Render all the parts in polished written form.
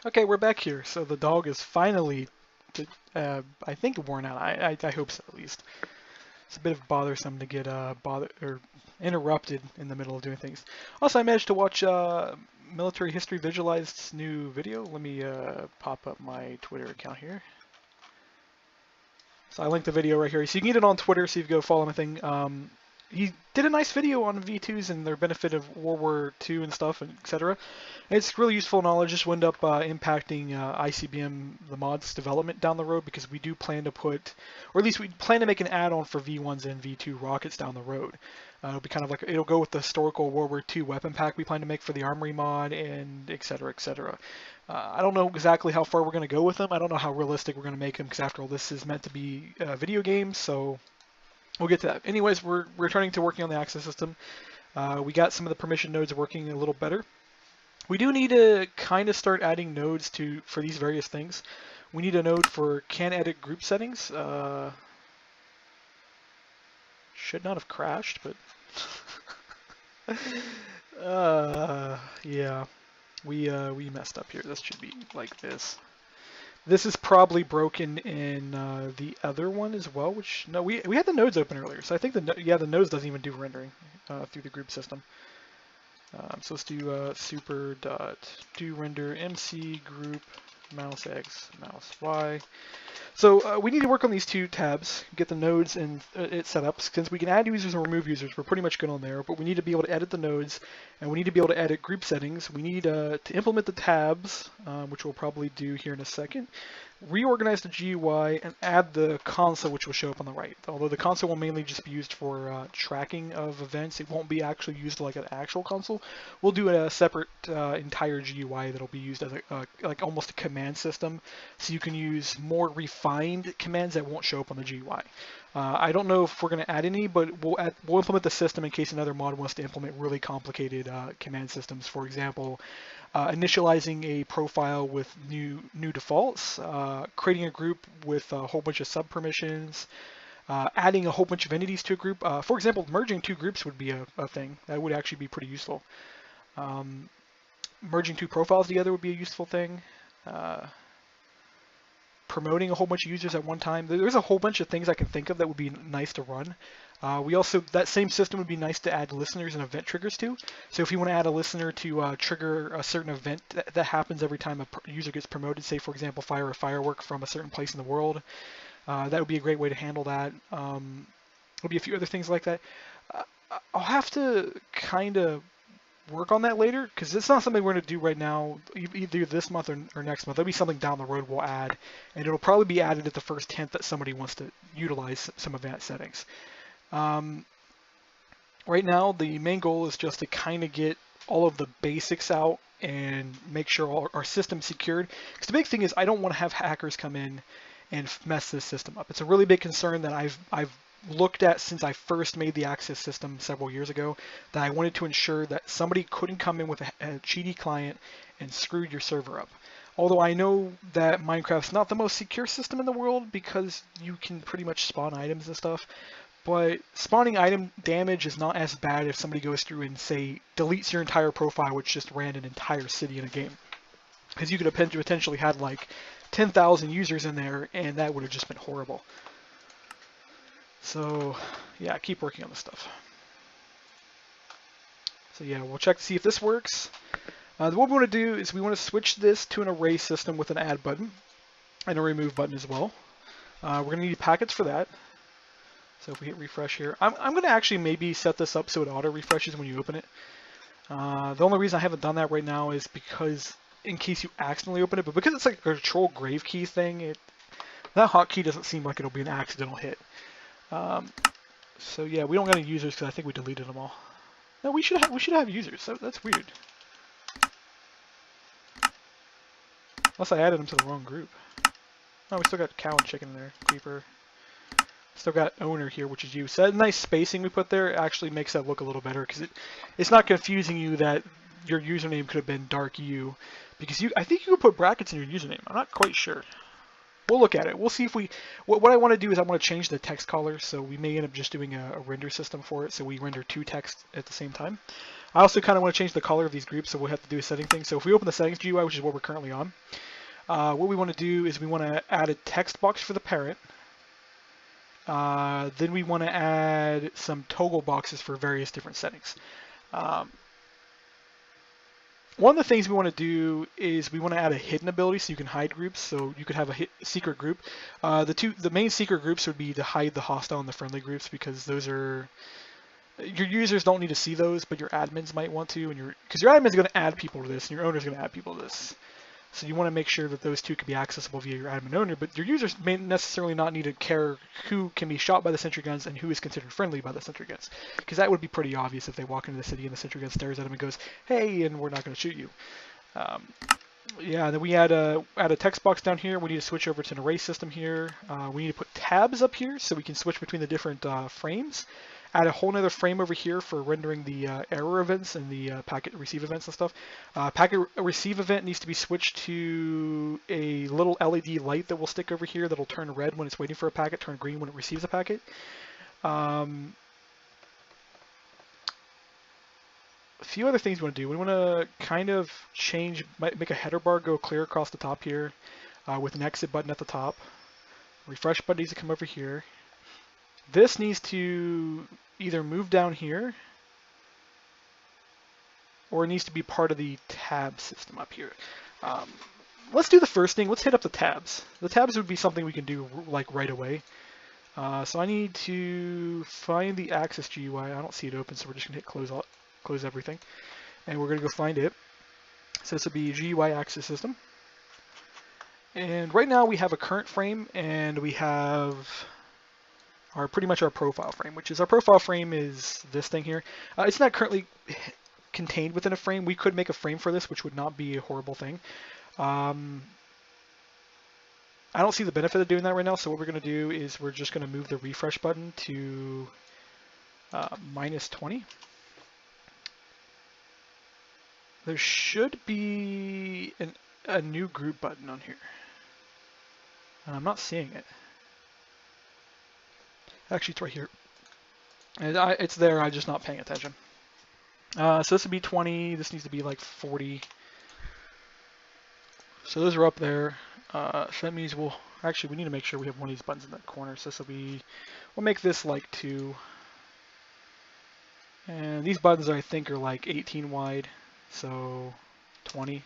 Okay, we're back here. So the dog is finally, I think, worn out. I hope so, at least. It's a bit of bothersome to get interrupted in the middle of doing things. Also, I managed to watch Military History Visualized's new video. Let me pop up my Twitter account here. So I linked the video right here. So you can get it on Twitter, so you can go follow anything. He did a nice video on V2s and their benefit of World War II and stuff, and etc. It's really useful knowledge. This will end up impacting ICBM, the mods development down the road, because we do plan to put, or at least we plan to make an add-on for V1s and V2 rockets down the road. It'll be kind of like, it'll go with the historical World War II weapon pack we plan to make for the armory mod, and etc. etc. I don't know exactly how far we're going to go with them. I don't know how realistic we're going to make them, because after all, this is meant to be video games, so we'll get to that. Anyways, we're returning to working on the access system. We got some of the permission nodes working a little better. We do need to kind of start adding nodes for these various things. We need a node for can edit group settings. Should not have crashed, but yeah, we messed up here. This should be like this. This is probably broken in the other one as well. Which no, we had the nodes open earlier, so I think the nodes doesn't even do rendering through the group system. So let's do super dot do render MC group mouse X mouse Y. So we need to work on these two tabs, get the nodes and it set up. Since we can add users and remove users, we're pretty much good on there. But we need to be able to edit the nodes, and we need to be able to edit group settings. We need to implement the tabs, which we'll probably do here in a second. Reorganize the GUI and add the console, which will show up on the right. Although the console will mainly just be used for tracking of events, it won't be actually used like an actual console. We'll do a separate entire GUI that'll be used as like almost a command system, so you can use more refined commands that won't show up on the GUI. I don't know if we're going to add any, but we'll implement the system in case another mod wants to implement really complicated command systems. For example, initializing a profile with new defaults, creating a group with a whole bunch of sub-permissions, adding a whole bunch of entities to a group. For example, merging two groups would be a thing. That would actually be pretty useful. Merging two profiles together would be a useful thing. Promoting a whole bunch of users at one time. There's a whole bunch of things I can think of that would be nice to run. That same system would be nice to add listeners and event triggers to. So if you want to add a listener to trigger a certain event that happens every time a user gets promoted, say for example fire a firework from a certain place in the world, that would be a great way to handle that. There'll be a few other things like that. I'll have to kind of work on that later, because it's not something we're going to do right now, either this month or next month. There'll be something down the road we'll add, and it'll probably be added at the first hint that somebody wants to utilize some advanced settings. Right now, the main goal is just to kind of get all of the basics out and make sure our system's secured. Because the big thing is I don't want to have hackers come in and mess this system up. It's a really big concern that I've looked at since I first made the access system several years ago, that I wanted to ensure that somebody couldn't come in with a cheaty client and screw your server up. Although I know that Minecraft's not the most secure system in the world, because you can pretty much spawn items and stuff, but spawning item damage is not as bad if somebody goes through and, say, deletes your entire profile, which just ran an entire city in a game. Because you could have potentially had like 10,000 users in there, and that would have just been horrible. So yeah, keep working on this stuff. So yeah, we'll check to see if this works. What we want to do is we want to switch this to an array system with an add button and a remove button as well. We're going to need packets for that. So if we hit refresh here, I'm going to actually maybe set this up so it auto refreshes when you open it. The only reason I haven't done that right now is because in case you accidentally open it, but because it's like a control grave key thing, that hotkey doesn't seem like it'll be an accidental hit. So yeah, we don't got any users because I think we deleted them all. No, we should have users. That's weird. Unless I added them to the wrong group. Oh, we still got cow and chicken in there. Creeper. Still got owner here, which is you. So that nice spacing we put there actually makes that look a little better, because it's not confusing you that your username could have been dark you, because I think you could put brackets in your username. I'm not quite sure. We'll look at it. We'll see if what I want to do is I want to change the text color, so we may end up just doing a render system for it, so we render two texts at the same time. I also kind of want to change the color of these groups, so we'll have to do a setting thing. So if we open the settings GUI, which is what we're currently on, what we want to do is we want to add a text box for the parent. Then we want to add some toggle boxes for various different settings. One of the things we want to do is we want to add a hidden ability so you can hide groups. So you could have a secret group. The main secret groups would be to hide the hostile and the friendly groups, because those are, your users don't need to see those, but your admins might want to, and because your admin is going to add people to this, and your owner is going to add people to this. So you want to make sure that those two can be accessible via your admin owner, but your users may necessarily not need to care who can be shot by the sentry guns and who is considered friendly by the sentry guns, because that would be pretty obvious if they walk into the city and the sentry gun stares at them and goes, "Hey," and we're not going to shoot you. Yeah, then we add a text box down here. We need to switch over to an array system here. We need to put tabs up here so we can switch between the different frames. Add a whole nother frame over here for rendering the error events and the packet receive events and stuff. Packet receive event needs to be switched to a little LED light that will stick over here that'll turn red when it's waiting for a packet, turn green when it receives a packet. A few other things we want to do. We want to kind of make a header bar go clear across the top here with an exit button at the top. Refresh button needs to come over here. This needs to either move down here or it needs to be part of the tab system up here. Let's do the first thing. Let's hit up the tabs. The tabs would be something we can do like right away. So I need to find the Access GUI. I don't see it open, so we're just going to hit close everything. And we're going to go find it. So this would be GUI Access System. And right now we have a current frame and we have pretty much our profile frame, which is our profile frame is this thing here. It's not currently contained within a frame. We could make a frame for this, which would not be a horrible thing. I don't see the benefit of doing that right now, so what we're going to do is we're just going to move the refresh button to -20. There should be a new group button on here, and I'm not seeing it. Actually, it's right here. And it's there, I'm just not paying attention. So this would be 20, this needs to be like 40. So those are up there. So that means we need to make sure we have one of these buttons in that corner. So this will be, we'll make this like 2. And these buttons I think are like 18 wide, so 20.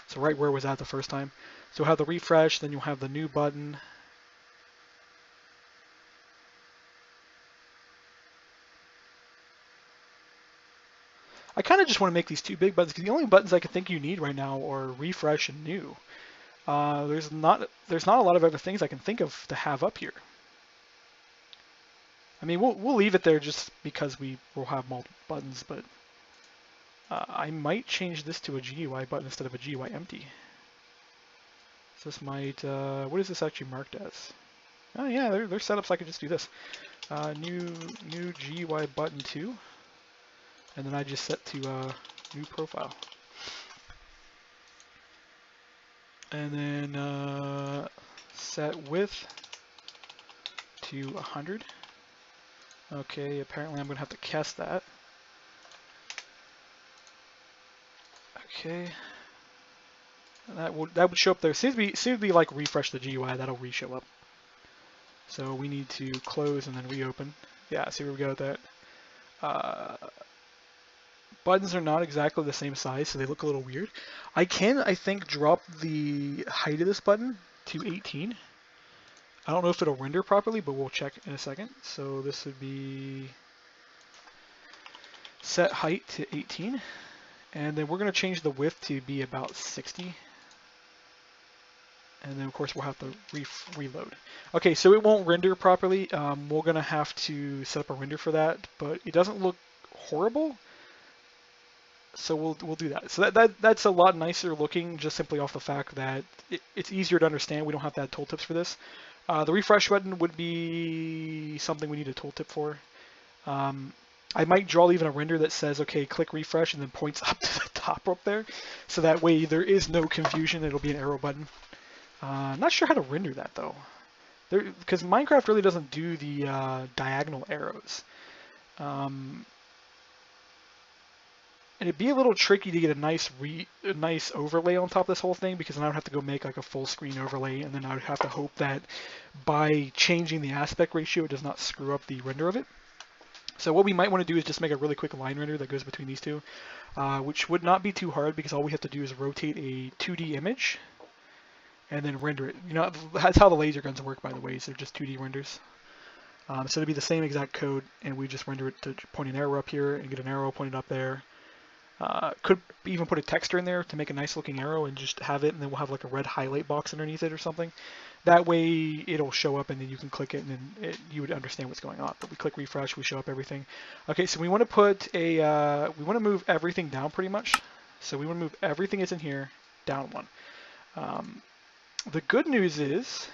So right where it was at the first time. So we'll have the refresh, then you'll have the new button. I kind of just want to make these 2 big buttons because the only buttons I can think you need right now are refresh and new. There's not a lot of other things I can think of to have up here. I mean, we'll leave it there just because we will have multiple buttons, but I might change this to a GUI button instead of a GUI empty. So this might, what is this actually marked as? Oh yeah, there's setups I could just do this. New GUI button 2. And then I just set to new profile. And then set width to 100. Okay, apparently I'm going to have to cast that. Okay. And that would show up there. Seems to be like refresh the GUI, that'll re-show up. So we need to close and then reopen. Yeah, see where we go with that. Buttons are not exactly the same size, so they look a little weird. I think, drop the height of this button to 18. I don't know if it'll render properly, but we'll check in a second. So this would be set height to 18. And then we're going to change the width to be about 60. And then, of course, we'll have to reload. Okay, so it won't render properly. We're going to have to set up a render for that, but it doesn't look horrible. So we'll do that. So that's a lot nicer looking, just simply off the fact that it's easier to understand. We don't have to add tooltips for this. The refresh button would be something we need a tooltip for. I might draw even a render that says, okay, click refresh, and then points up to the top up there. So that way there is no confusion. It'll be an arrow button. I'm not sure how to render that, though. Because Minecraft really doesn't do the diagonal arrows. And it'd be a little tricky to get a nice overlay on top of this whole thing, because then I would have to go make like a full screen overlay, and then I would have to hope that by changing the aspect ratio, it does not screw up the render of it. So what we might want to do is just make a really quick line render that goes between these two, which would not be too hard, because all we have to do is rotate a 2D image and then render it. You know, that's how the laser guns work, by the way, so they're just 2D renders. So it'd be the same exact code, and we just render it to point an arrow up here and get an arrow pointed up there. Could even put a texture in there to make a nice looking arrow and just have it, and then we'll have like a red highlight box underneath it or something. That way it'll show up, and then you can click it, and then you would understand what's going on. But we click refresh, we show up everything. Okay, so we want to put a, we want to move everything down pretty much. So we want to move everything that's in here down one. The good news is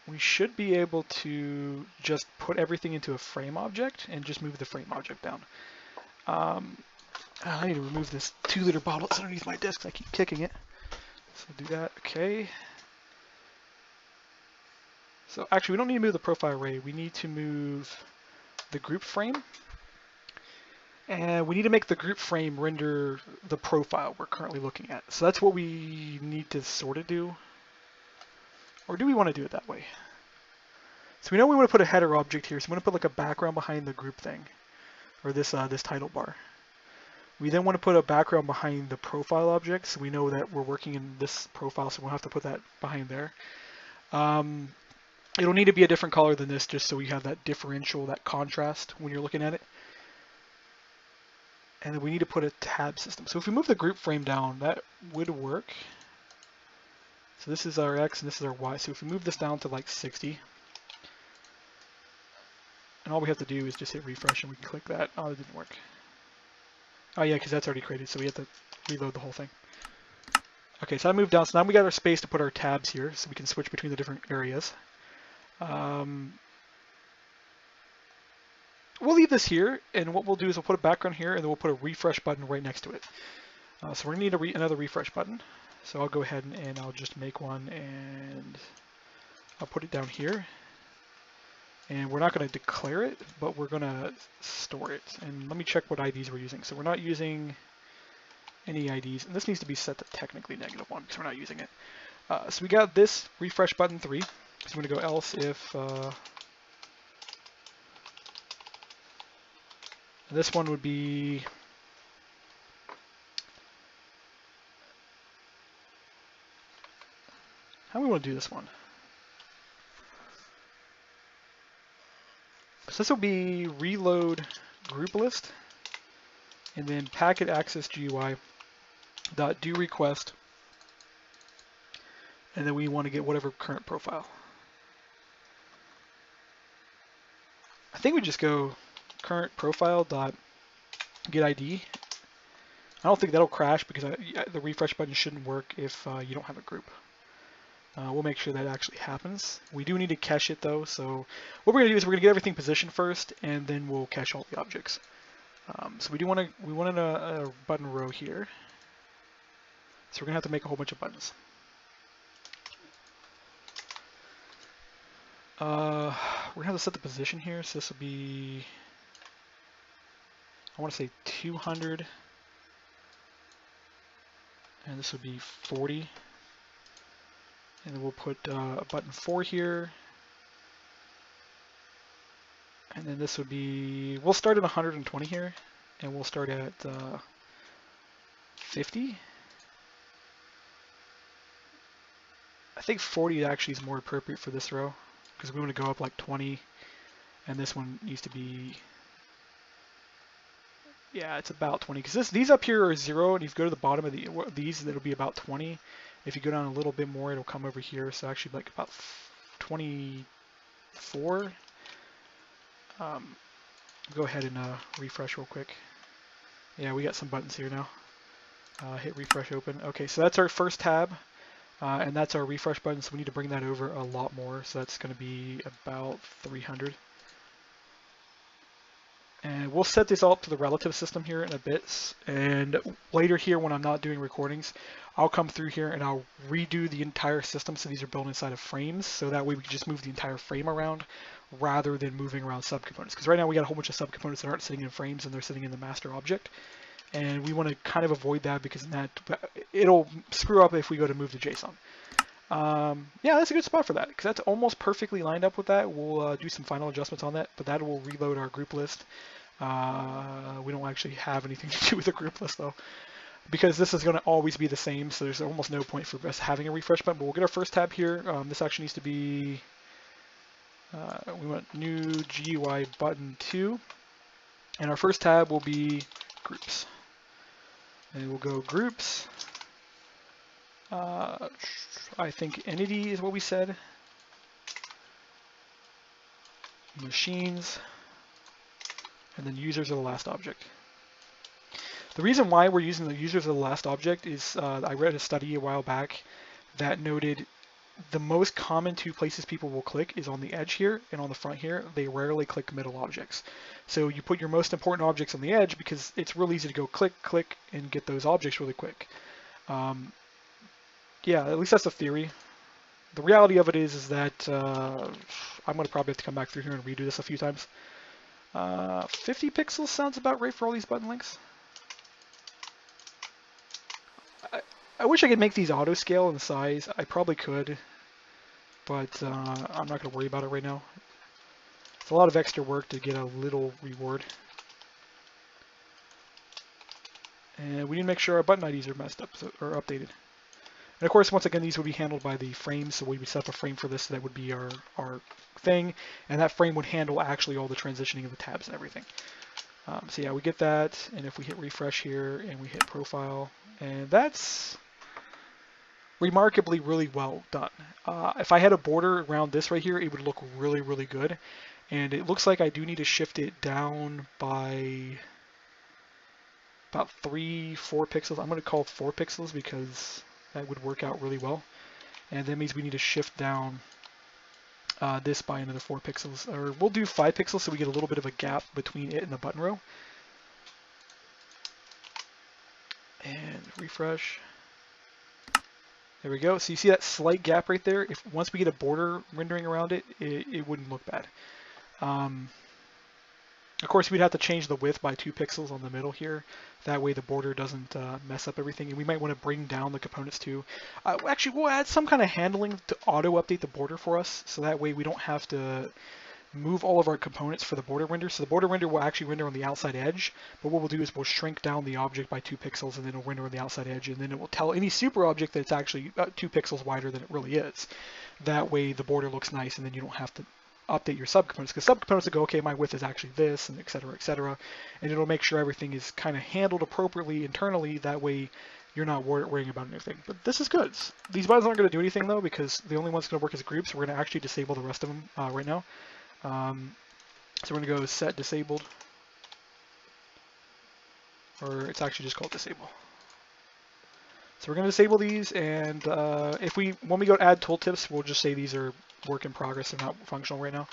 we should be able to just put everything into a frame object and just move the frame object down. I need to remove this 2-liter bottle that's underneath my desk. I keep kicking it. So do that. Okay. So actually, we don't need to move the profile array. We need to move the group frame. And we need to make the group frame render the profile we're currently looking at. So that's what we need to sort of do. Or do we want to do it that way? So we know we want to put a header object here, so we want to put like a background behind the group thing, or this this title bar. We then want to put a background behind the profile object, so we know that we're working in this profile, so we'll have to put that behind there. It'll need to be a different color than this, just so we have that differential, that contrast when you're looking at it. And then we need to put a tab system. So if we move the group frame down, that would work. So this is our X and this is our Y. So if we move this down to like 60, and all we have to do is just hit refresh and we can click that. Oh, it didn't work. Oh yeah, because that's already created, so we have to reload the whole thing. Okay, so I moved down, so now we got our space to put our tabs here, so we can switch between the different areas. We'll leave this here, and what we'll do is we'll put a background here, and then we'll put a refresh button right next to it. So we're going to need another refresh button. So I'll go ahead and I'll just make one, and I'll put it down here. And we're not going to declare it, but we're going to store it. And let me check what IDs we're using. So we're not using any IDs, and this needs to be set to technically -1 because we're not using it. So we got this refresh button 3. So we're going to go else if this one would be how do we want to do this one? So this will be reload group list, and then packet access GUI dot do request, and then we want to get whatever current profile. I think we just go current profile dot get ID. I don't think that'll crash because the refresh button shouldn't work if you don't have a group. We'll make sure that actually happens. We do need to cache it though, so what we're going to do is we're going to get everything positioned first, and then we'll cache all the objects. So we want a button row here, so we're going to have to make a whole bunch of buttons. We're going to have to set the position here, so this will be, I want to say 200, and this would be 40. And then we'll put a button 4 here. And then this would be, we'll start at 120 here, and we'll start at 50. I think 40 actually is more appropriate for this row, because we want to go up like 20, and this one needs to be, yeah, it's about 20, because these up here are 0, and if you go to the bottom of these, it'll be about 20. If you go down a little bit more, it'll come over here, so actually like about 24. Go ahead and refresh real quick. Yeah, we got some buttons here now. Hit refresh open. Okay, so that's our first tab, and that's our refresh button, so we need to bring that over a lot more, so that's going to be about 300. And we'll set this all up to the relative system here in a bit, and later here when I'm not doing recordings, I'll come through here and I'll redo the entire system, so these are built inside of frames, so that way we can just move the entire frame around rather than moving around subcomponents. Because right now we got a whole bunch of subcomponents that aren't sitting in frames and they're sitting in the master object. And we want to kind of avoid that because it'll screw up if we go to move to JSON. Yeah, that's a good spot for that because that's almost perfectly lined up with that. We'll do some final adjustments on that, but that will reload our group list. We don't actually have anything to do with the group list though, because this is going to always be the same, so there's almost no point for us having a refresh button. But we'll get our first tab here. This actually needs to be, we want new GUI button 2, and our first tab will be groups. And we'll go groups. I think entity is what we said. Machines. And then users are the last object. The reason why we're using the users of the last object is I read a study a while back that noted the most common two places people will click is on the edge here and on the front here. They rarely click middle objects. So you put your most important objects on the edge because it's real easy to go click, click, and get those objects really quick. Yeah, at least that's the theory. The reality of it is that I'm going to probably have to come back through here and redo this a few times. 50 pixels sounds about right for all these button links. I wish I could make these auto scale in size. I probably could, but I'm not going to worry about it right now. It's a lot of extra work to get a little reward. And we need to make sure our button IDs are messed up or updated. And of course, once again, these would be handled by the frames, so we would set up a frame for this, so that would be our thing, and that frame would handle actually all the transitioning of the tabs and everything. So yeah, we get that, and if we hit refresh here, and we hit profile, and that's remarkably really well done. If I had a border around this right here, it would look really, really good, and it looks like I do need to shift it down by about 3-4 pixels. I'm going to call it 4 pixels because that would work out really well. And that means we need to shift down this by another 4 pixels. Or we'll do 5 pixels so we get a little bit of a gap between it and the button row. And refresh. There we go. So you see that slight gap right there? If once we get a border rendering around it, it wouldn't look bad. Of course, we'd have to change the width by 2 pixels on the middle here. That way the border doesn't mess up everything. And we might want to bring down the components too. Actually, we'll add some kind of handling to auto-update the border for us. So that way we don't have to move all of our components for the border render. So the border render will actually render on the outside edge. But what we'll do is we'll shrink down the object by 2 pixels and then it'll render on the outside edge. And then it will tell any super object that it's actually 2 pixels wider than it really is. That way the border looks nice and then you don't have to update your subcomponents, because subcomponents will go, okay, my width is actually this, and et cetera, and it'll make sure everything is kind of handled appropriately internally. That way, you're not worrying about anything. But this is good. These buttons aren't going to do anything though, because the only one's going to work as groups. We're going to actually disable the rest of them right now. So we're going to go set disabled, or it's actually just called disable. So we're going to disable these, and when we go to add tooltips, we'll just say these are work in progress and not functional right now.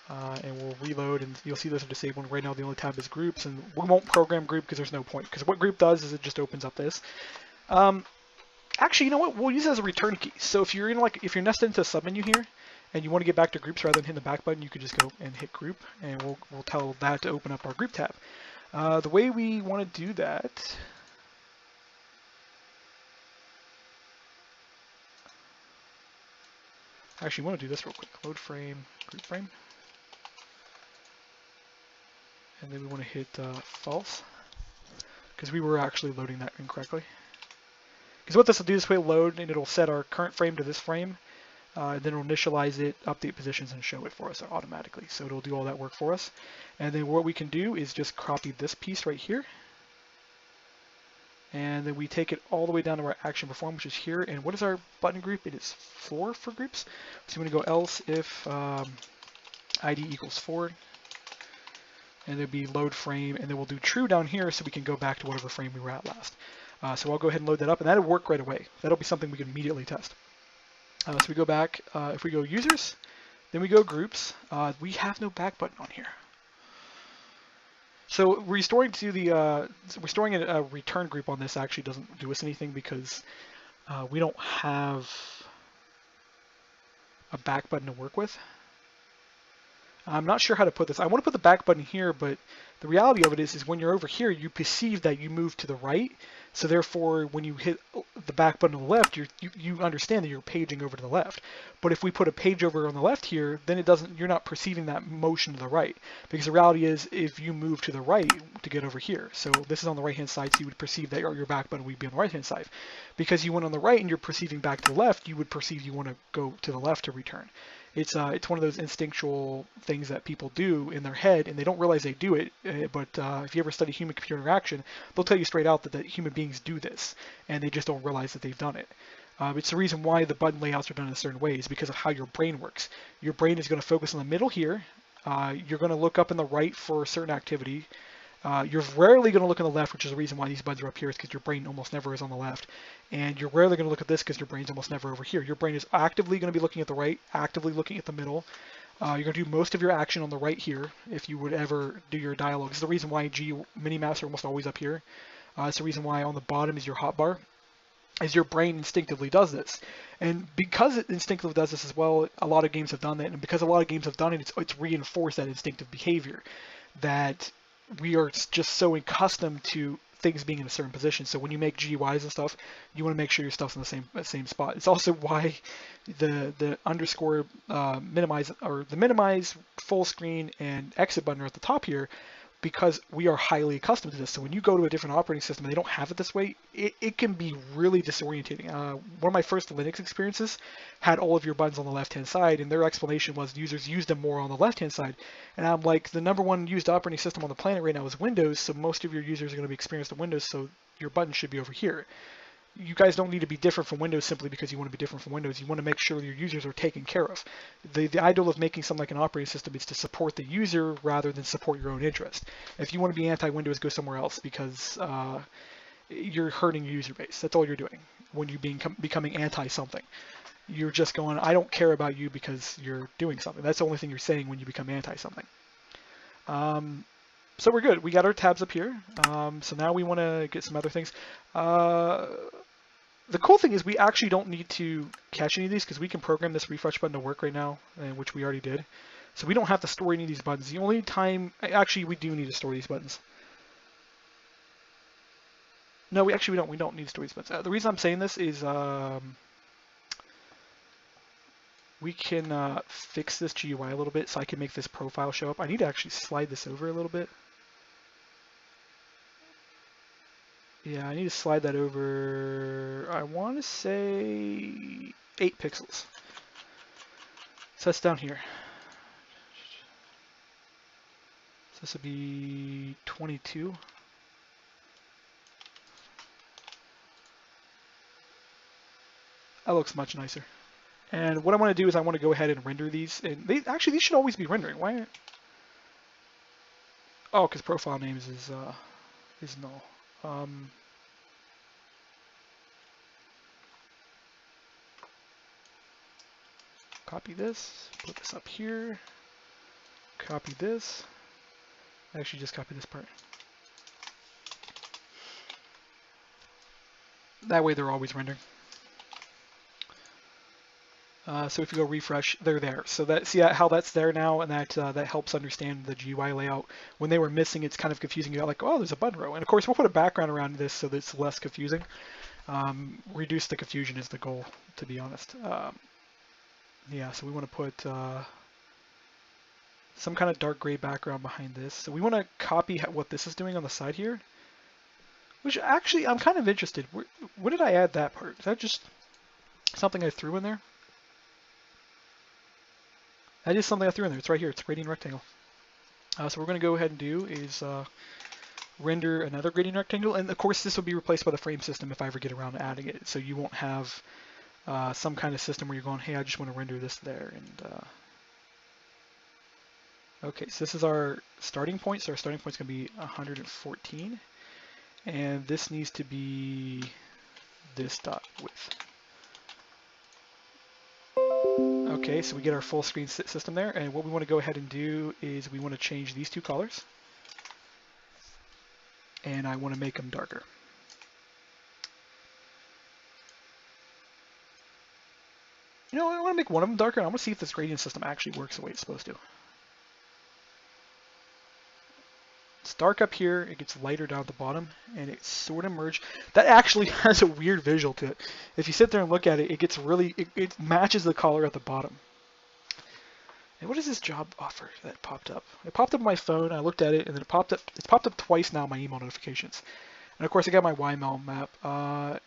And we'll reload, and you'll see those are disabled. Right now, the only tab is groups, and we won't program group because there's no point. Because what group does is it just opens up this. Actually, you know what? We'll use it as a return key. So if you're if you're nested into a submenu here, and you want to get back to groups rather than hitting the back button, you could just go and hit group, and we'll tell that to open up our group tab. The way we want to do that. Actually, I want to do this real quick. Load frame, group frame. And then we want to hit false, because we were actually loading that incorrectly. Because what this will do, this way it'll load, and it'll set our current frame to this frame. Then it'll initialize it, update positions, and show it for us automatically. So it'll do all that work for us. And then what we can do is just copy this piece right here. And then we take it all the way down to our action perform, which is here. And what is our button group? It is 4 for groups. So I'm going to go else if ID equals 4. And it'll be load frame. And then we'll do true down here so we can go back to whatever frame we were at last. So I'll go ahead and load that up. And that'll work right away. That'll be something we can immediately test. So we go back. If we go users, then we go groups. We have no back button on here. So restoring a return group on this actually doesn't do us anything because we don't have a back button to work with. I'm not sure how to put this. I want to put the back button here, but the reality of it is when you're over here, you perceive that you move to the right. So therefore, when you hit the back button on the left, you understand that you're paging over to the left. But if we put a page over on the left here, then you're not perceiving that motion to the right. Because the reality is, if you move to the right to get over here, so this is on the right-hand side, so you would perceive that your back button would be on the right-hand side. Because you went on the right and you're perceiving back to the left, you would perceive you want to go to the left to return. It's one of those instinctual things that people do in their head, and they don't realize they do it. But if you ever study human-computer interaction, they'll tell you straight out that human beings do this, and they just don't realize that they've done it. It's the reason why the button layouts are done in a certain way, is because of how your brain works. Your brain is going to focus on the middle here. You're going to look up in the right for a certain activity. You're rarely going to look on the left, which is the reason why these buttons are up here, is because your brain almost never is on the left. And you're rarely going to look at this because your brain's almost never over here. Your brain is actively going to be looking at the right, actively looking at the middle. You're going to do most of your action on the right here if you would ever do your dialogue. This is the reason why mini-maps are almost always up here. It's the reason why on the bottom is your hotbar, is your brain instinctively does this. And because it instinctively does this as well, a lot of games have done that. And because a lot of games have done it, it's reinforced that instinctive behavior, that we are just so accustomed to things being in a certain position. So when you make GUIs and stuff, you want to make sure your stuff's in the same spot. It's also why the underscore minimize, or the minimize, full screen, and exit button are at the top here, because we are highly accustomed to this. So when you go to a different operating system and they don't have it this way, it can be really disorientating. One of my first Linux experiences had all of your buttons on the left-hand side, and their explanation was users use them more on the left-hand side. And I'm like, the #1 used operating system on the planet right now is Windows, so most of your users are going to be experienced on Windows, so your button should be over here. You guys don't need to be different from Windows simply because you want to be different from Windows. You want to make sure your users are taken care of. The ideal of making something like an operating system is to support the user rather than support your own interest. If you want to be anti-Windows, go somewhere else, because you're hurting your user base. That's all you're doing when you're becoming anti-something. You're just going, I don't care about you because you're doing something. That's the only thing you're saying when you become anti-something. So we're good. We got our tabs up here. So now we want to get some other things. The cool thing is we actually don't need to cache any of these because we can program this refresh button to work right now, which we already did. So we don't have to store any of these buttons. The only time, actually we do need to store these buttons. No, we don't need to store these buttons. The reason I'm saying this is we can fix this GUI a little bit so I can make this profile show up. I need to actually slide this over a little bit. Yeah, I need to slide that over, I want to say 8 pixels. So that's down here. So this would be 22. That looks much nicer. And what I want to do is I want to go ahead and render these. And these should always be rendering. Why? Oh, because profile names is null. Copy this, put this up here, copy this, actually just copy this part. That way they're always rendering. So if you go refresh, they're there. So see how that's there now, and that helps understand the GUI layout. When they were missing, it's kind of confusing. You're like, oh, there's a button row. And of course, we'll put a background around this so that it's less confusing. Reduce the confusion is the goal, to be honest. Yeah, so we want to put some kind of dark gray background behind this. So we want to copy what this is doing on the side here. Which actually, I'm kind of interested. When did I add that part? Is that just something I threw in there? That is something I threw in there. It's right here. It's a gradient rectangle. So what we're going to go ahead and do is render another gradient rectangle. And of course, this will be replaced by the frame system if I ever get around to adding it. So you won't have some kind of system where you're going, hey, I just want to render this there. And okay, so this is our starting point. So our starting point is going to be 114. And this needs to be this dot width. Okay, so we get our full screen system there, and what we want to go ahead and do is we want to change these two colors, and I want to make them darker. You know, I want to make one of them darker, and I want to see if this gradient system actually works the way it's supposed to. It's dark up here, it gets lighter down at the bottom, and it sort of merged. That actually has a weird visual to it. If you sit there and look at it, it gets really, it matches the color at the bottom. And what is this job offer that popped up? It popped up on my phone, I looked at it, and then it's popped up twice now in my email notifications. And of course I got my YML map.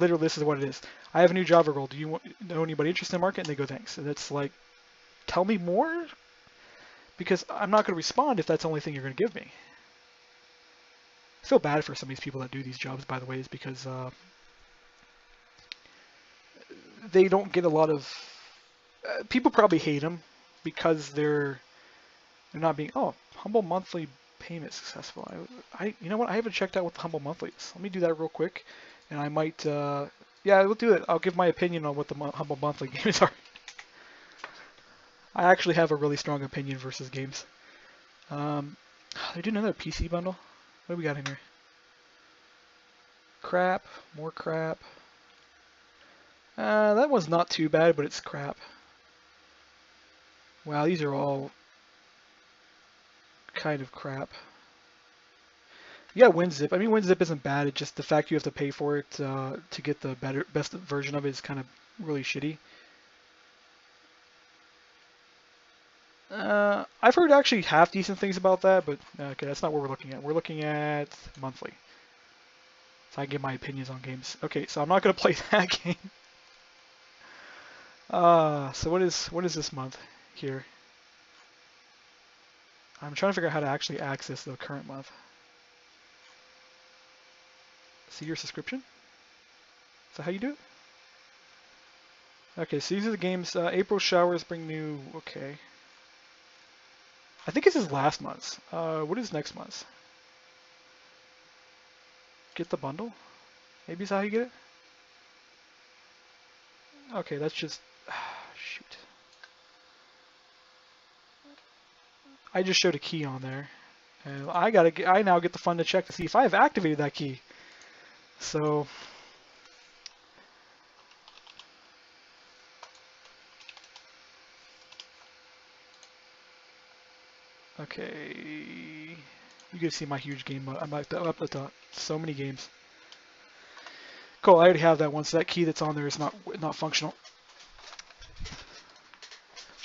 Literally this is what it is. I have a new Java role. Do you know anybody interested in the market? And they go, thanks. And it's like, tell me more? Because I'm not going to respond if that's the only thing you're going to give me. I feel bad for some of these people that do these jobs, by the way, is because they don't get a lot of... people probably hate them because they're not being... Oh, Humble monthly payment successful. You know what? I haven't checked out what the Humble monthly is. Let me do that real quick, and I might... yeah, we'll do it. I'll give my opinion on what the Humble monthly games are. I actually have a really strong opinion versus games. They did another PC bundle. What do we got in here? Crap. More crap. That one's not too bad, but it's crap. Wow, these are all kind of crap. Yeah, WinZip. I mean, WinZip isn't bad. It's just the fact you have to pay for it to get the best version of it is kind of really shitty. I've heard actually half decent things about that, but okay, that's not what we're looking at. We're looking at monthly. So I can give my opinions on games. Okay, so I'm not going to play that game. So what is this month here? I'm trying to figure out how to actually access the current month. See your subscription? Is that how you do it? Okay, so these are the games. April showers bring new... Okay. I think this is last month's. What is next month's? Get the bundle? Maybe is that how you get it? Okay, that's just... shoot. I just showed a key on there. And I now get the fun to check to see if I have activated that key. So... Okay, you can see my huge game mode. I'm up at the top. So many games. Cool, I already have that one, so that key that's on there is not functional.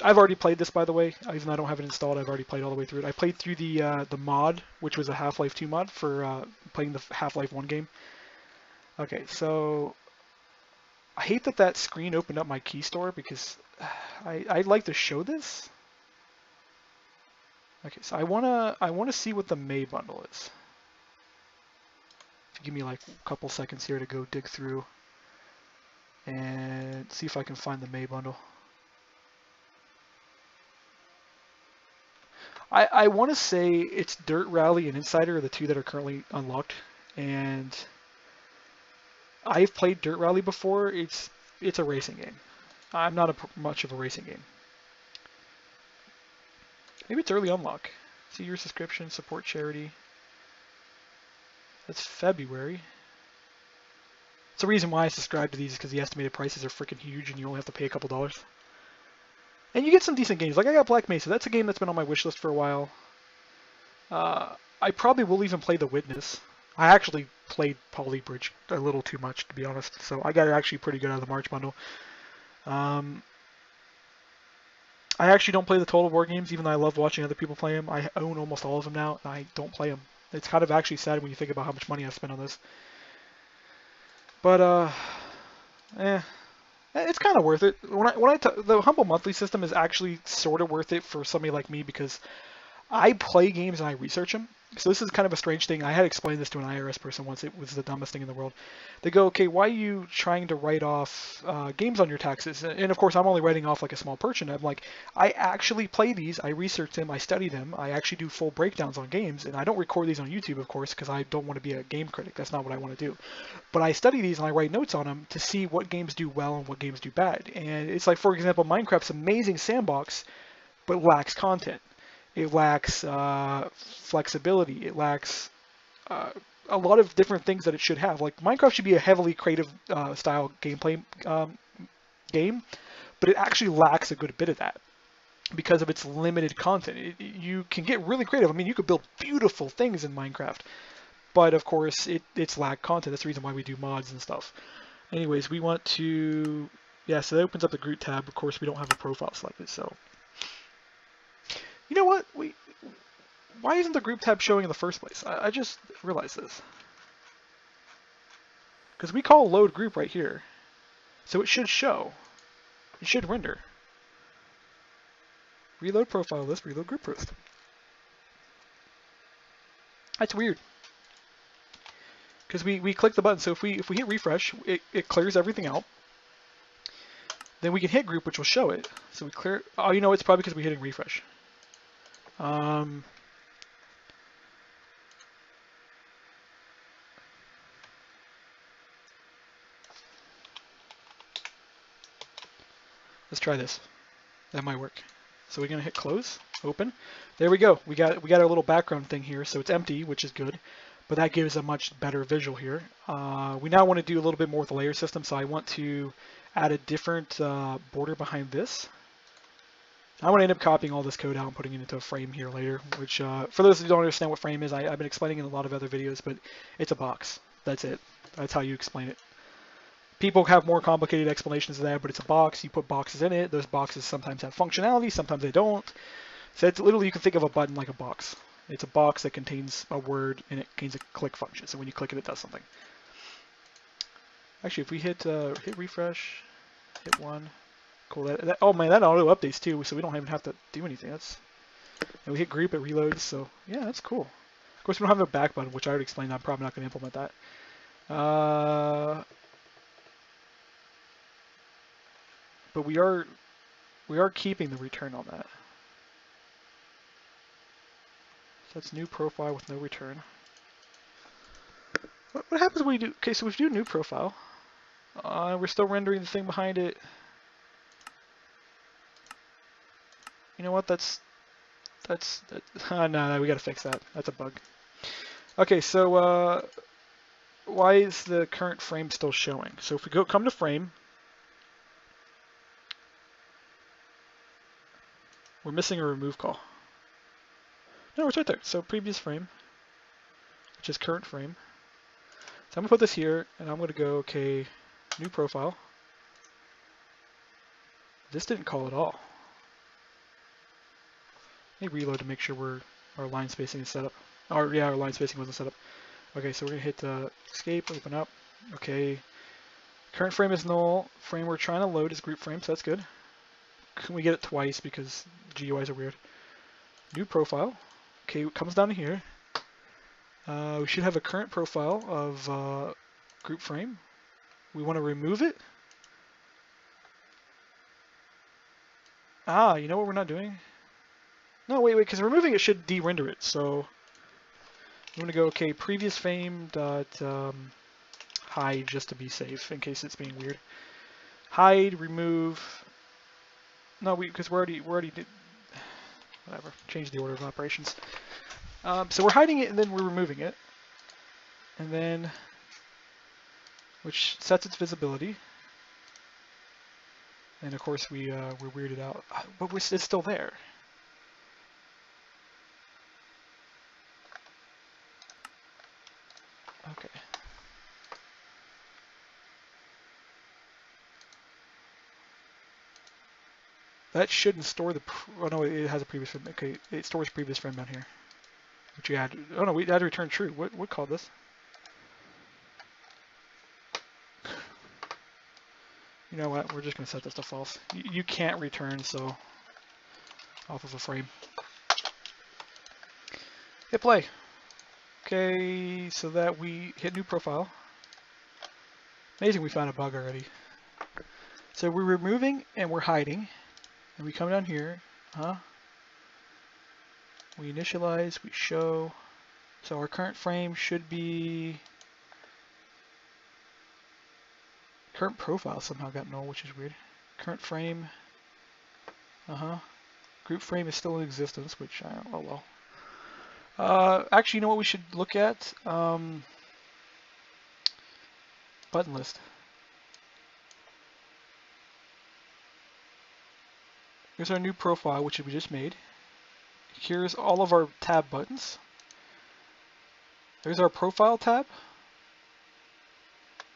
I've already played this, by the way. Even though I don't have it installed, I've already played all the way through it. I played through the mod, which was a Half-Life 2 mod for playing the Half-Life 1 game. Okay, so I hate that screen opened up my key store because I'd like to show this. Okay, so I wanna see what the May bundle is. If you give me like a couple seconds here to go dig through and see if I can find the May bundle. I want to say it's Dirt Rally and Insider are the two that are currently unlocked, and I've played Dirt Rally before. It's a racing game. I'm not much of a racing game. Maybe it's early unlock. See your subscription, support charity. That's February. It's the reason why I subscribe to these is because the estimated prices are freaking huge and you only have to pay a couple dollars. And you get some decent games. Like I got Black Mesa. That's a game that's been on my wish list for a while. I probably will even play The Witness. I actually played Polybridge a little too much, to be honest. So I got it actually pretty good out of the March bundle. I actually don't play the Total War games, even though I love watching other people play them. I own almost all of them now, and I don't play them. It's kind of actually sad when you think about how much money I've spent on this. But, it's kind of worth it. The Humble Monthly system is actually sort of worth it for somebody like me because I play games and I research them. So this is kind of a strange thing. I had explained this to an IRS person once. It was the dumbest thing in the world. They go, okay, why are you trying to write off games on your taxes? And of course, I'm only writing off like a small portion. I'm like, I actually play these. I research them. I study them. I actually do full breakdowns on games. And I don't record these on YouTube, of course, because I don't want to be a game critic. That's not what I want to do. But I study these and I write notes on them to see what games do well and what games do bad. And it's like, for example, Minecraft's amazing sandbox, but lacks content. It lacks flexibility. It lacks a lot of different things that it should have. Like Minecraft should be a heavily creative style gameplay game, but it actually lacks a good bit of that. because of its limited content. You can get really creative. I mean, you could build beautiful things in Minecraft, but of course, it's lack content. That's the reason why we do mods and stuff. Anyways, we want to, yeah, so that opens up the group tab. Of course, we don't have a profile selected, so. You know what? Why isn't the group tab showing in the first place? I just realized this. Because we call load group right here. So it should show. It should render. Reload profile list, reload group list. That's weird. Because we click the button, so if we hit refresh, it clears everything out. Then we can hit group, which will show it. So we clear, oh, you know, it's probably because we're hitting refresh. Let's try this. That might work. So we're gonna hit close, open. There we go. We got our little background thing here, so it's empty, which is good, but that gives a much better visual here. We now want to do a little bit more with the layer system, so I want to add a different border behind this. I want to end up copying all this code out and putting it into a frame here later, which for those who don't understand what frame is, I've been explaining in a lot of other videos, but it's a box. That's it. That's how you explain it. People have more complicated explanations of that, but it's a box. You put boxes in it. Those boxes sometimes have functionality, sometimes they don't. So it's literally, you can think of a button like a box. It's a box that contains a word and it contains a click function. So when you click it, it does something. Actually, if we hit refresh, hit 1, cool. Oh man, that auto updates too, so we don't even have to do anything. And we hit group, it reloads. So yeah, that's cool. Of course, we don't have a back button, which I already explained. I'm probably not going to implement that. But we are keeping the return on that. So that's new profile with no return. What happens when we do? Okay, so if we do new profile, we're still rendering the thing behind it. You know what? No, we gotta fix that. That's a bug. Okay, so why is the current frame still showing? So if we come to frame. We're missing a remove call. No, it's right there. So previous frame, which is current frame. So I'm gonna put this here, and I'm gonna go, okay, new profile. This didn't call at all. Let me reload to make sure our line spacing is set up. Or yeah, our line spacing wasn't set up. Okay, so we're gonna hit escape, open up. Okay, current frame is null. Frame we're trying to load is group frame, so that's good. Can we get it twice because GUIs are weird? New profile. Okay, it comes down to here. We should have a current profile of group frame. We want to remove it. You know what we're not doing? No, wait, because removing it should de-render it. So I'm going to go, okay, previous frame dot hide just to be safe in case it's being weird. Hide, remove. No, because we already did. Whatever. Change the order of operations. So we're hiding it and then we're removing it, and then which sets its visibility. And of course we're weirded out, but it's still there. Okay. That shouldn't store the. Oh no, it has a previous frame. Okay, it stores previous frame down here. Which you had. Oh no, we had to return true. What called this? You know what? We're just gonna set this to false. You can't return so off of a frame. Hit play. Okay, so that we hit new profile. Amazing, we found a bug already. So we're removing and we're hiding. And we come down here, we initialize, we show. So our current frame should be, current profile somehow got null, which is weird. Current frame, group frame is still in existence, which, oh well. Actually, you know what we should look at? Button list. Here's our new profile, which we just made. Here's all of our tab buttons. There's our profile tab.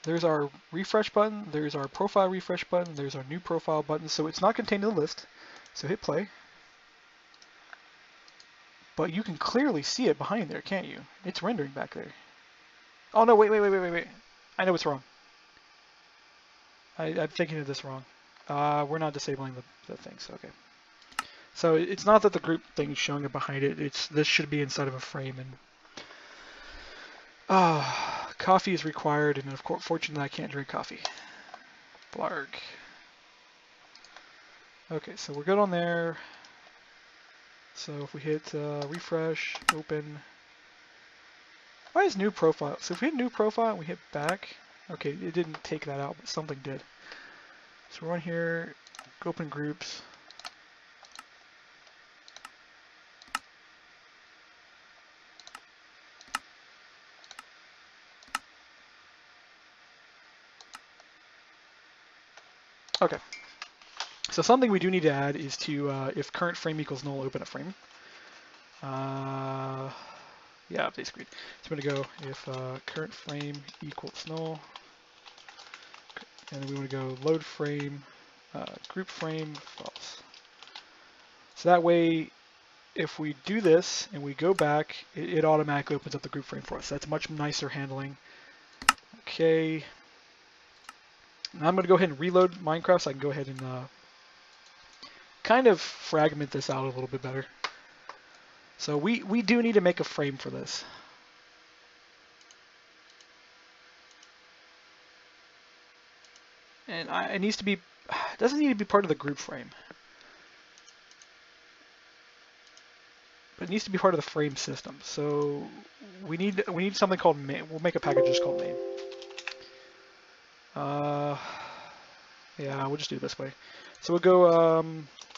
There's our refresh button. There's our profile refresh button. There's our new profile button. So it's not contained in the list. So hit play. But you can clearly see it behind there, can't you? It's rendering back there. Oh no, wait. I know what's wrong. I'm thinking of this wrong. We're not disabling the things, okay. So it's not that the group thing is showing it behind it. This should be inside of a frame. And coffee is required, and of course, fortunately, I can't drink coffee. Blarg. Okay, so we're good on there. So if we hit refresh, open. Why is new profile? So if we hit new profile and we hit back, okay, it didn't take that out, but something did. So we're on here, open groups. Okay. So something we do need to add is to, if current frame equals null, open a frame. Yeah, update screen. So I'm going to go if current frame equals null, and then we want to go load frame, group frame, false. So that way, if we do this and we go back, it automatically opens up the group frame for us. That's much nicer handling. Okay. Now I'm going to go ahead and reload Minecraft so I can go ahead and kind of fragment this out a little bit better. So we do need to make a frame for this. And it needs to be, it doesn't need to be part of the group frame. But it needs to be part of the frame system. So we need something called main. We'll make a package just called main. Yeah, we'll just do it this way. So we'll go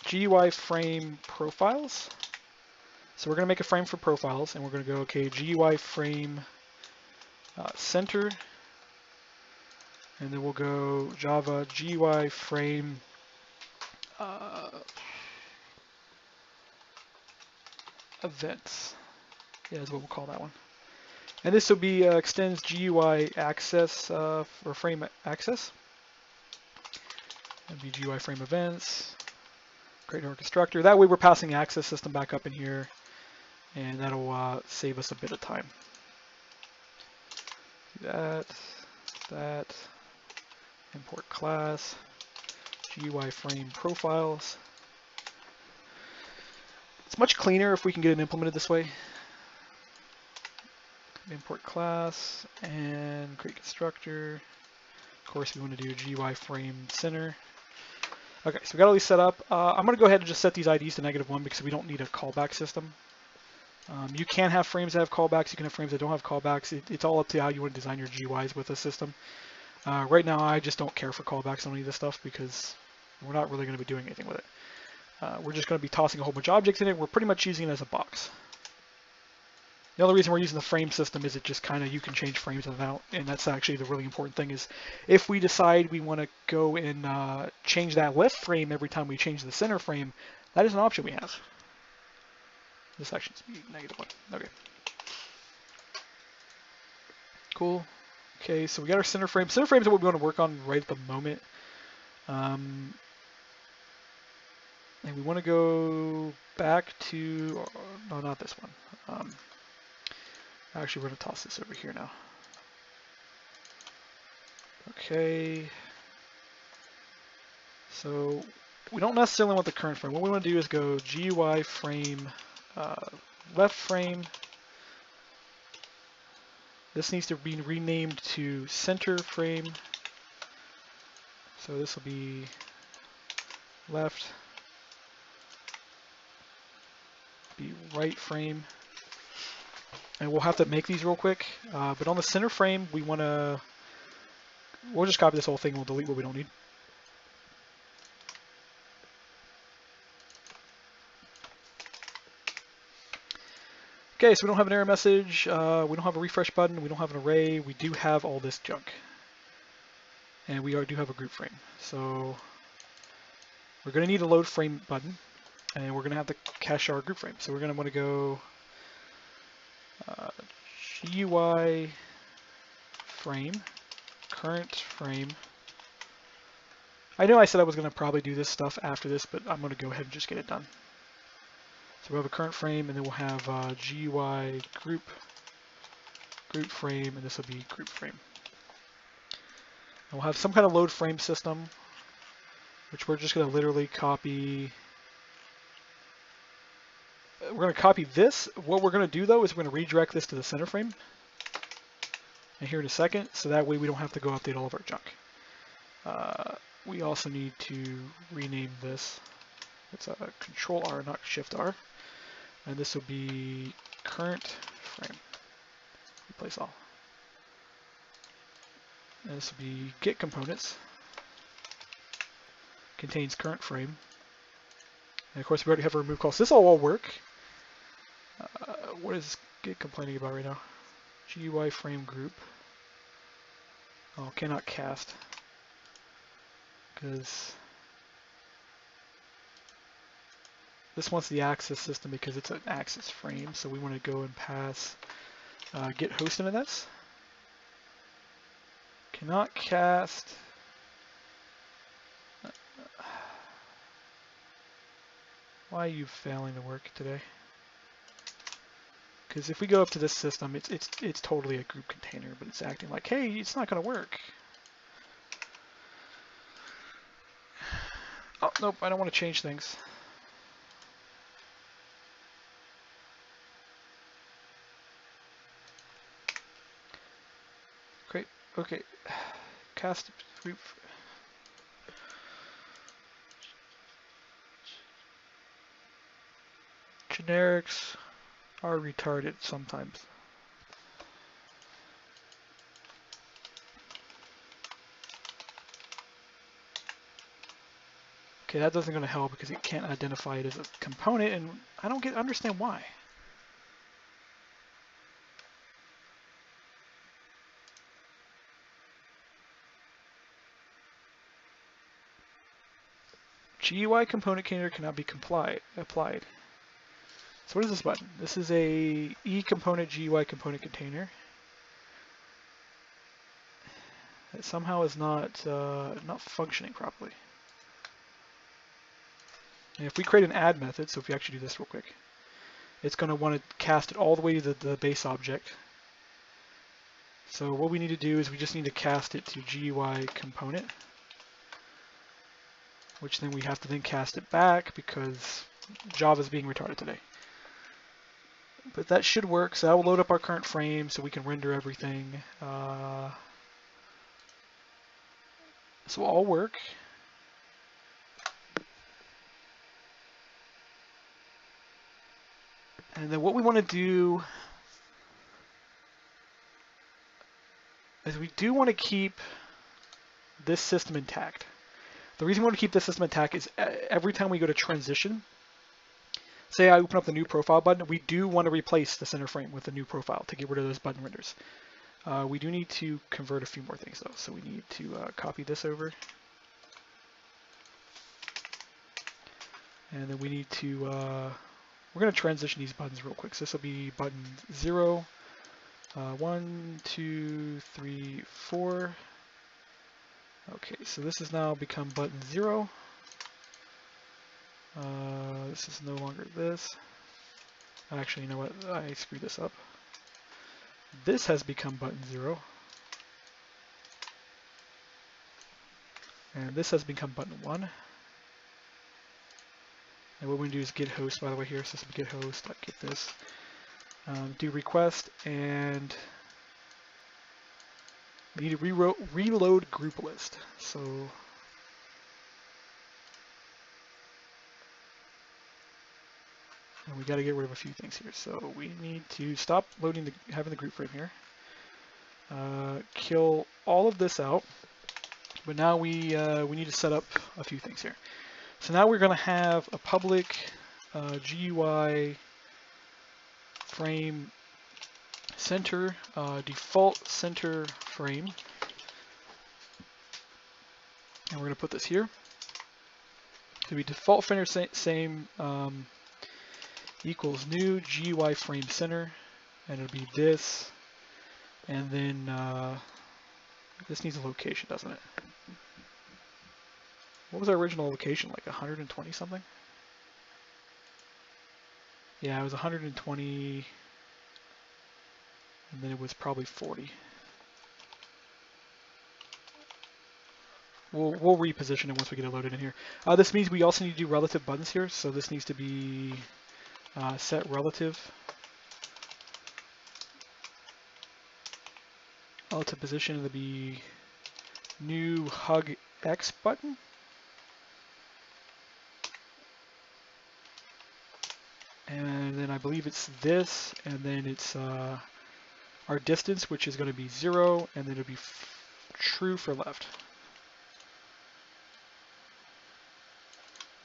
GUI frame profiles. So we're going to make a frame for profiles, and we're going to go, okay, GUI frame centered, and then we'll go Java GUI frame events. Yeah, is what we'll call that one. And this will be extends GUI access or frame access. That'd be GUI frame events. Create our constructor. That way we're passing access system back up in here, and that'll save us a bit of time. Do that, import class, GUI frame profiles. It's much cleaner if we can get it implemented this way. Import class and create constructor. Of course, we want to do GUI frame center. Okay, so we got all these set up. I'm going to go ahead and just set these IDs to -1 because we don't need a callback system. You can have frames that have callbacks. You can have frames that don't have callbacks. It's all up to how you want to design your GUIs with this system. Right now, I just don't care for callbacks on any of this stuff because we're not really going to be doing anything with it. We're just going to be tossing a whole bunch of objects in it. We're pretty much using it as a box. The only reason we're using the frame system is it just kind of, you can change frames in and out, and that's actually the really important thing is if we decide we want to go and change that left frame every time we change the center frame, that is an option we have. This actually should be -1. Okay. Cool. Okay, so we got our center frame. Center frames are what we want to work on right at the moment. And we want to go back to, no, not this one. Actually, we're going to toss this over here now. Okay. So we don't necessarily want the current frame. What we want to do is go GUI frame, left frame. This needs to be renamed to center frame. So this will be left, be right frame. And we'll have to make these real quick. But on the center frame, we want to, we'll just copy this whole thing and we'll delete what we don't need. Okay, so we don't have an error message, we don't have a refresh button, we don't have an array, we do have all this junk. And we do have a group frame. So we're going to need a load frame button, and we're going to have to cache our group frame. So we're going to want to go GUI frame, current frame. I know I said I was going to probably do this stuff after this, but I'm going to go ahead and just get it done. So we'll have a current frame, and then we'll have GUI group frame, and this will be group frame. And we'll have some kind of load frame system, which we're just going to literally copy. We're going to copy this. What we're going to do, though, is we're going to redirect this to the center frame. And here in a second, so that way we don't have to go update all of our junk. We also need to rename this. It's a Control R, not Shift R. And this will be current frame. Replace all. And this will be get components. Contains current frame. And of course we already have a remove call. So this will all work. What is Git complaining about right now? GUI frame group. Oh, cannot cast. Because this wants the access system because it's an access frame. So we want to go and pass get host into this. Cannot cast. Why are you failing to work today? Because if we go up to this system, it's totally a group container, but it's acting like, hey, it's not going to work. Oh, nope, I don't want to change things. Great, okay. Cast group. Generics are retarded sometimes. Okay, that doesn't going to help because it can't identify it as a component, and I don't understand why. GUI component container cannot be applied. So what is this button? This is a E component GUI component container. It somehow is not functioning properly. And if we create an add method, so if we actually do this real quick, it's going to want to cast it all the way to the base object. So what we need to do is we just need to cast it to GUI component, which then we have to then cast it back because Java is being retarded today. But that should work, so that will load up our current frame so we can render everything. This will all work. And then what we want to do is we do want to keep this system intact. The reason we want to keep this system intact is every time we go to transition, say I open up the new profile button, we do want to replace the center frame with a new profile to get rid of those button renders. We do need to convert a few more things though, so we need to copy this over. And then we need to, we're going to transition these buttons real quick. So this will be button 0, 1, 2, 3, 4. Okay, so this has now become button 0. This is no longer this. Actually, you know what? I screwed this up. This has become button 0. And this has become button 1. And what we're going to do is get host, by the way, here. So this will be get host, get this. Do request, and we need to reload group list. So and we got to get rid of a few things here. So we need to stop loading having the group frame here. Kill all of this out. But now we need to set up a few things here. So now we're going to have a public GUI frame center, default center frame. And we're going to put this here. to be default center same equals new GUI frame center, and it'll be this, and then this needs a location, doesn't it? What was our original location, like 120 something? Yeah, it was 120, and then it was probably 40. We'll reposition it once we get it loaded in here. This means we also need to do relative buttons here, so this needs to be set relative position, and it'll be new hug X button. And then I believe it's this, and then it's our distance, which is going to be 0, and then it'll be true for left.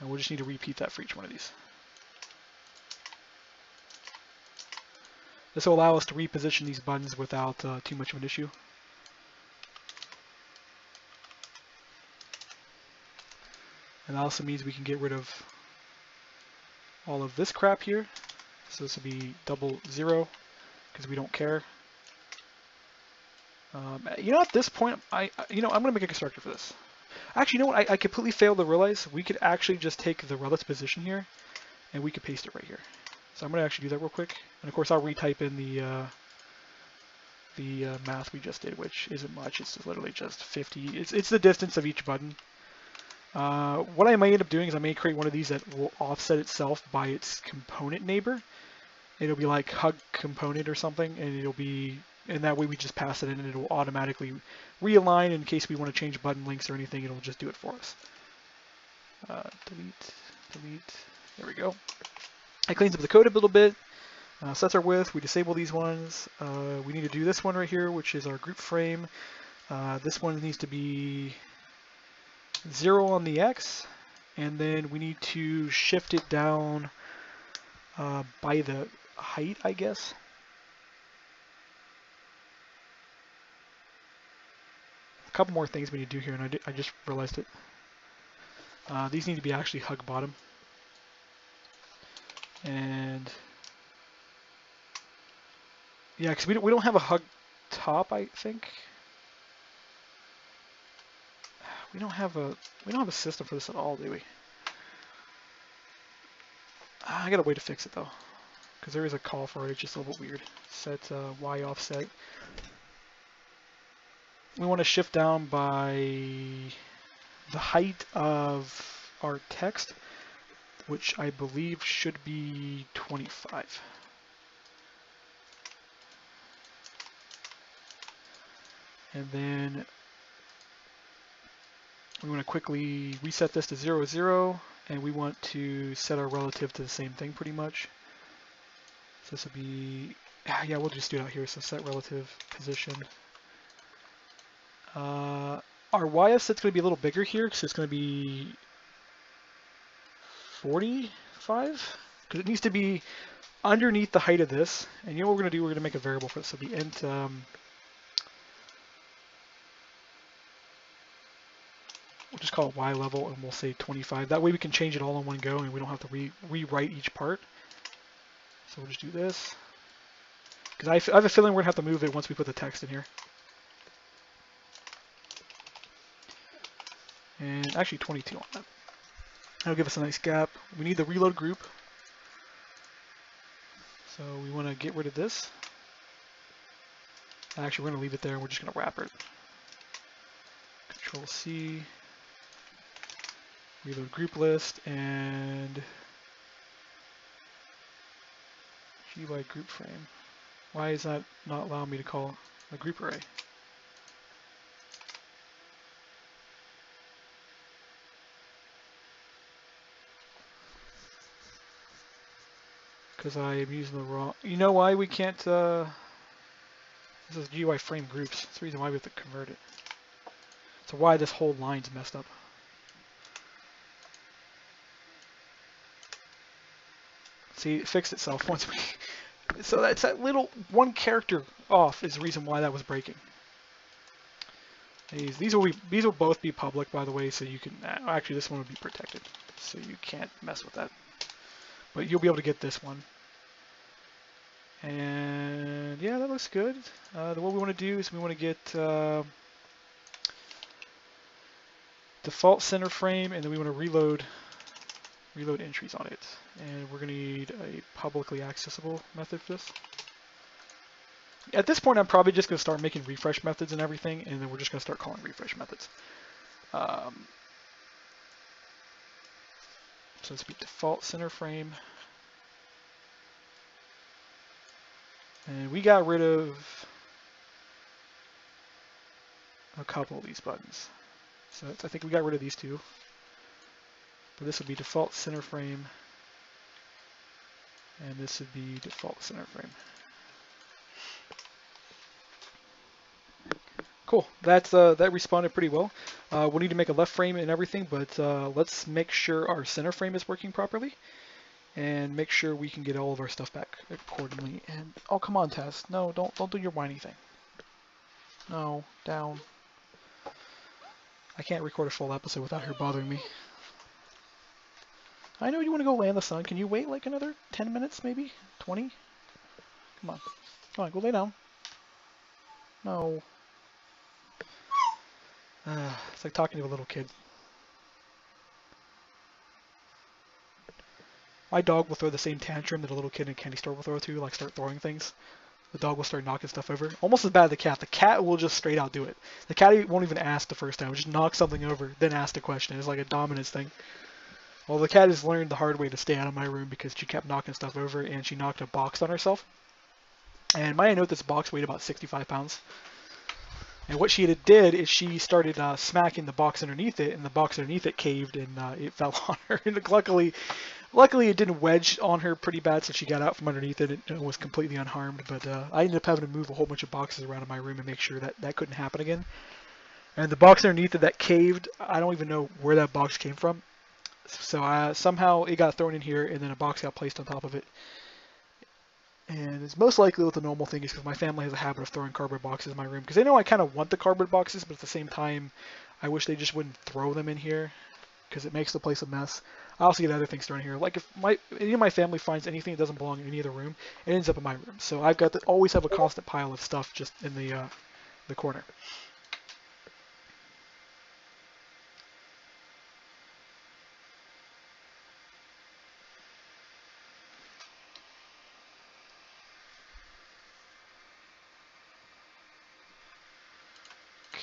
And we'll just need to repeat that for each one of these. This will allow us to reposition these buttons without too much of an issue. And that also means we can get rid of all of this crap here. So this will be 00 because we don't care. You know, at this point, I'm going to make a constructor for this. Actually, you know what? I completely failed to realize we could actually just take the relative position here, and we could paste it right here. So I'm going to actually do that real quick. And of course, I'll retype in the math we just did, which isn't much. It's literally just 50. It's the distance of each button. What I might end up doing is I may create one of these that will offset itself by its component neighbor. It'll be like hug component or something, and it'll be, and that way we just pass it in and it'll automatically realign in case we want to change button links or anything. It'll just do it for us. Delete. There we go. It cleans up the code a little bit. Sets our width. We disable these ones. We need to do this one right here, which is our group frame. This one needs to be 0 on the X, and then we need to shift it down by the height, I guess. A couple more things we need to do here, and I just realized it. These need to be actually hug bottom. And yeah, because we don't have a hug top, I think. We don't have a system for this at all, do we? I got a way to fix it though, because there is a call for it. It's just a little bit weird. Set Y offset. We want to shift down by the height of our text, which I believe should be 25. And then we want to quickly reset this to 0, 0, and we want to set our relative to the same thing pretty much. So this will be, yeah, we'll just do it out here. So set relative position. Our Y offset's going to be a little bigger here because it's going to be 45, because it needs to be underneath the height of this. And you know what we're going to do? We're going to make a variable for this. So the int we'll just call it Y level, and we'll say 25. That way we can change it all in one go, and we don't have to rewrite each part. So we'll just do this, because I have a feeling we're going to have to move it once we put the text in here. And actually 22 on that. That'll give us a nice gap. We need the reload group. So we want to get rid of this. Actually, we're going to leave it there, and we're just going to wrap it. Control C. Reload group list, and GUI group frame. Why is that not allowing me to call a group array? Because I am using the wrong... You know why we can't... This is GUI frame groups. That's the reason why we have to convert it. So why this whole line's messed up. See, it fixed itself once we... So that's that little one character off is the reason why that was breaking. These will both be public, by the way, so you can actually this one will be protected, so you can't mess with that. But you'll be able to get this one. And yeah, that looks good. What we want to do is we want to get default center frame, and then we want to reload entries on it. And we're going to need a publicly accessible method for this. At this point, I'm probably just going to start making refresh methods and everything, and then we're just going to start calling refresh methods. So let's be default center frame. And we got rid of a couple of these buttons. So I think we got rid of these two. But this would be default center frame. And this would be default center frame. Cool, that responded pretty well. We'll need to make a left frame and everything, but let's make sure our center frame is working properly. And make sure we can get all of our stuff back accordingly. And oh, come on, Tess. No, don't do your whiny thing. No, down. I can't record a full episode without her bothering me. I know you want to go lay in the sun. Can you wait like another 10 minutes, maybe? 20? Come on. Come on, go lay down. No. It's like talking to a little kid. My dog will throw the same tantrum that a little kid in a candy store will throw too, like start throwing things. The dog will start knocking stuff over. Almost as bad as the cat. The cat will just straight out do it. The cat won't even ask the first time. It'll just knock something over, then ask the question. It's like a dominance thing. Well, the cat has learned the hard way to stay out of my room because she kept knocking stuff over, and she knocked a box on herself. And might I note this box weighed about 65 pounds. And what she did is she started smacking the box underneath it, and the box underneath it caved, and it fell on her. And luckily it didn't wedge on her pretty bad, so she got out from underneath it and was completely unharmed. But I ended up having to move a whole bunch of boxes around in my room and make sure that that couldn't happen again. And the box underneath it that caved, I don't even know where that box came from. So somehow it got thrown in here, and then a box got placed on top of it. And it's most likely what the normal thing is, because my family has a habit of throwing cardboard boxes in my room. Because they know I kind of want the cardboard boxes, but at the same time, I wish they just wouldn't throw them in here, because it makes the place a mess. I also get other things thrown in here. Like if any of my family finds anything that doesn't belong in any other room, it ends up in my room. So I've got to always have a constant pile of stuff just in the corner.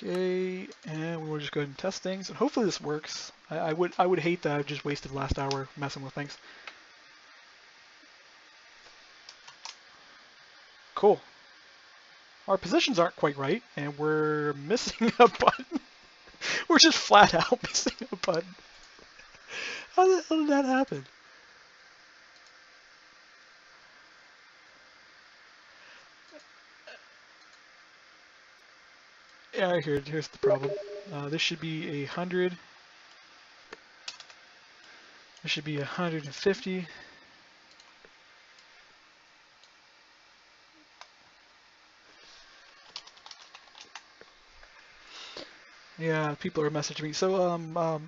Okay, and we will just go ahead and test things, and hopefully this works. I would hate that I've just wasted the last hour messing with things. Cool. Our positions aren't quite right, and we're missing a button. We're just flat out missing a button. How the hell did that happen? Yeah, here's the problem. This should be 100. This should be 150. Yeah, people are messaging me. So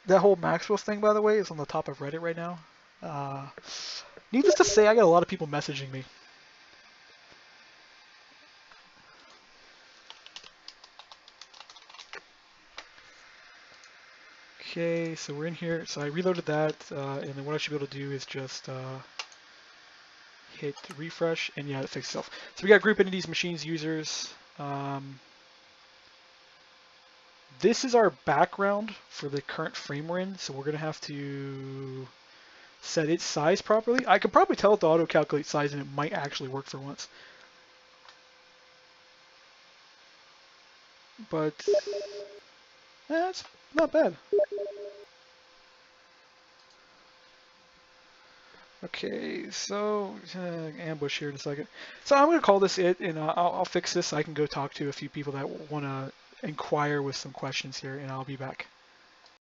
that whole Maxwell's thing, by the way, is on the top of Reddit right now. Needless to say, I got a lot of people messaging me. Okay, so we're in here. So I reloaded that, and then what I should be able to do is just hit refresh, and yeah, it fixed itself. So we got group entities, machines, users. This is our background for the current frame we're in, so we're gonna have to set its size properly. I could probably tell it to auto-calculate size, and it might actually work for once. But it's not bad. Okay, so ambush here in a second. So I'm going to call this it, and I'll fix this so I can go talk to a few people that want to inquire with some questions here, and I'll be back.